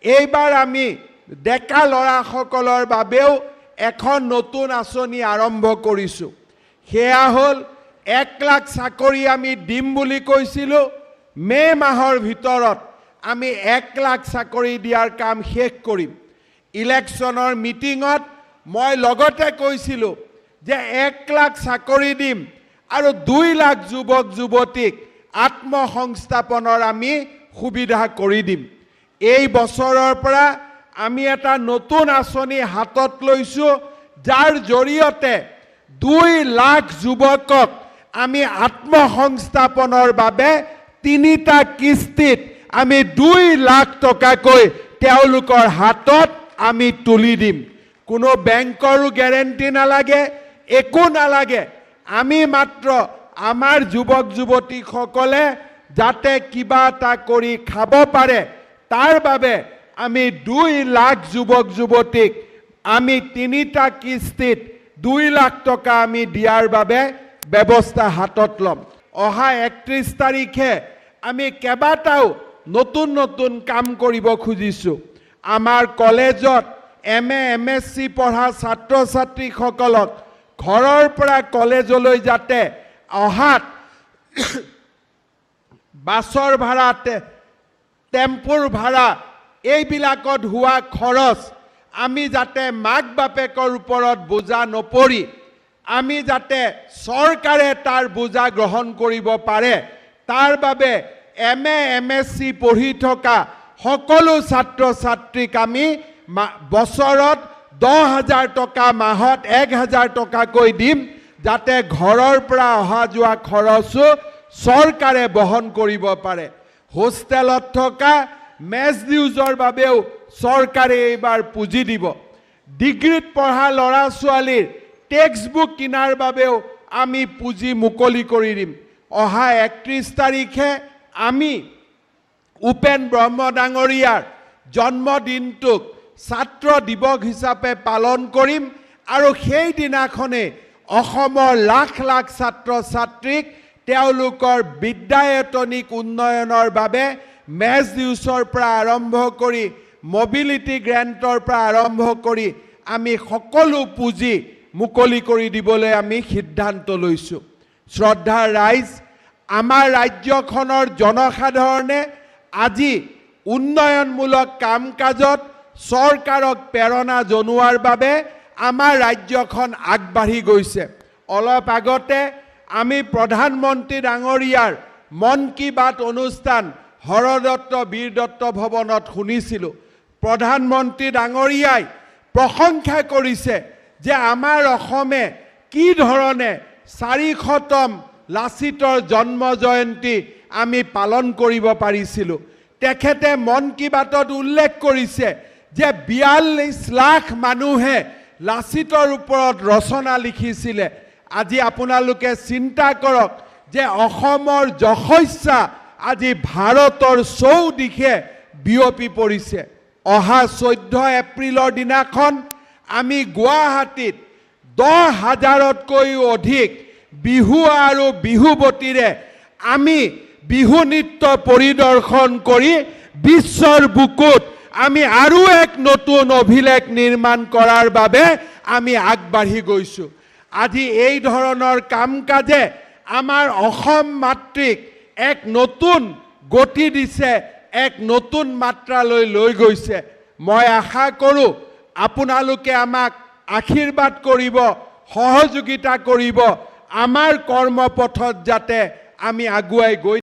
এইবাৰ আমি ডেকা ল'ৰাসকলৰ বাবেও এখন নতুন আঁচনি আৰম্ভ কৰিছোঁ। সেয়া হ'ল 1 লাখ চাকৰি আমি দিম বুলি কৈছিলোঁ। মে মাহৰ ভিতৰত আমি 1 লাখ চাকৰি দিয়াৰ কাম শেষ কৰিম। ইলেকশ্যনৰ মিটিঙত মই লগতে কৈছিলোঁ যে 1 লাখ চাকৰি দিম আৰু 2 লাখ যুৱক যুৱতীক আত্মসংস্থাপনৰ আমি সুবিধা কৰি দিম। এই বছৰৰ পৰা আমি এটা নতুন আঁচনি হাতত লৈছোঁ, যাৰ জৰিয়তে 2 লাখ যুৱকক আমি আত্মসংস্থাপনৰ বাবে 3টা কিস্তিত আমি 2 লাখ টকাকৈ তেওঁলোকৰ হাতত আমি তুলি দিম। কোনো বেংকৰো গ্যাৰেণ্টি নালাগে, একো নালাগে। আমি মাত্ৰ আমাৰ যুৱক যুৱতীসকলে যাতে কিবা এটা কৰি খাব পাৰে তাৰ বাবে আমি 2 লাখ যুৱক যুৱতীক আমি 3টা কিস্তিত 2 লাখ টকা আমি দিয়াৰ বাবে ব্যৱস্থা হাতত ল'ম। অহা 31 তাৰিখে আমি কেইবাটাও নতুন নতুন কাম কৰিব খুজিছোঁ। আমাৰ কলেজত MA MSc পঢ়া ছাত্ৰ ছাত্ৰীসকলক ঘৰৰ পৰা কলেজলৈ যাতে অহাত বাছৰ ভাড়া, টেম্পুৰ ভাড়া এইবিলাকত হোৱা খৰচ আমি যাতে মাক বাপেকৰ ওপৰত বোজা নপৰি আমি যাতে চৰকাৰে তাৰ বোজা গ্ৰহণ কৰিব পাৰে, তাৰ বাবে MA MSc পঢ়ি থকা সকলো ছাত্ৰ ছাত্ৰীক আমি বছৰত 10,000 টকা, মাহত 1,000 টকাকৈ দিম, যাতে ঘৰৰ পৰা অহা যোৱা খৰচো চৰকাৰে বহন কৰিব পাৰে। হোষ্টেলত থকা মেছ ডিউজৰ বাবেও চৰকাৰে এইবাৰ পুঁজি দিব। ডিগ্ৰীত পঢ়া ল'ৰা ছোৱালীৰ টেক্সট বুক কিনাৰ বাবেও আমি পুঁজি মুকলি কৰি দিম। অহা 31 তাৰিখে আমি উপেন ব্ৰহ্ম ডাঙৰীয়াৰ জন্মদিনটোক ছাত্ৰ দিৱস হিচাপে পালন কৰিম আৰু সেই দিনাখনে অসমৰ লাখ লাখ ছাত্ৰ ছাত্ৰীক তেওঁলোকৰ বিদ্যায়তনিক উন্নয়নৰ বাবে মেছ ডিউচৰ পৰা আৰম্ভ কৰি মবিলিটি গ্ৰেণ্টৰ পৰা আৰম্ভ কৰি আমি সকলো পুঁজি মুকলি কৰি দিবলৈ আমি সিদ্ধান্ত লৈছোঁ। শ্ৰদ্ধাৰ ৰাইজ, আমাৰ ৰাজ্যখনৰ জনসাধাৰণে আজি উন্নয়নমূলক কাম কাজত চৰকাৰক প্ৰেৰণা জনোৱাৰ বাবে আমাৰ ৰাজ্যখন আগবাঢ়ি গৈছে। অলপ আগতে আমি প্ৰধানমন্ত্ৰী ডাঙৰীয়াৰ মন কী বাত অনুষ্ঠান হৰদত্ত বীৰ দত্ত ভৱনত শুনিছিলোঁ। প্ৰধানমন্ত্ৰী ডাঙৰীয়াই প্ৰশংসা কৰিছে যে আমাৰ অসমে কি ধৰণে 400তম লাচিতৰ জন্ম জয়ন্তী আমি পালন কৰিব পাৰিছিলোঁ। তেখেতে মন কী বাতত উল্লেখ কৰিছে যে 42 লাখ মানুহে লাচিতৰ ওপৰত ৰচনা লিখিছিলে। আজি আপোনালোকে চিন্তা কৰক যে অসমৰ যশস্যা আজি ভাৰতৰ চৌদিশে বিয়পি পৰিছে। অহা 14 এপ্ৰিলৰ দিনাখন আমি গুৱাহাটীত 10,000তকৈও অধিক বিহু আৰু বিহুৱতীৰে আমি বিহু নৃত্য পৰিদৰ্শন কৰি বিশ্বৰ বুকুত আমি আৰু এক নতুন অভিলেখ নিৰ্মাণ কৰাৰ বাবে আমি আগবাঢ়ি গৈছোঁ। আজি এই ধৰণৰ কাম কাজে আমাৰ অসম মাতৃক এক নতুন গতি দিছে, এক নতুন মাত্ৰালৈ লৈ গৈছে। মই আশা কৰোঁ আপোনালোকে আমাক আশীৰ্বাদ কৰিব, সহযোগিতা কৰিব, আমাৰ কৰ্মপথত যাতে আমি আগুৱাই গৈ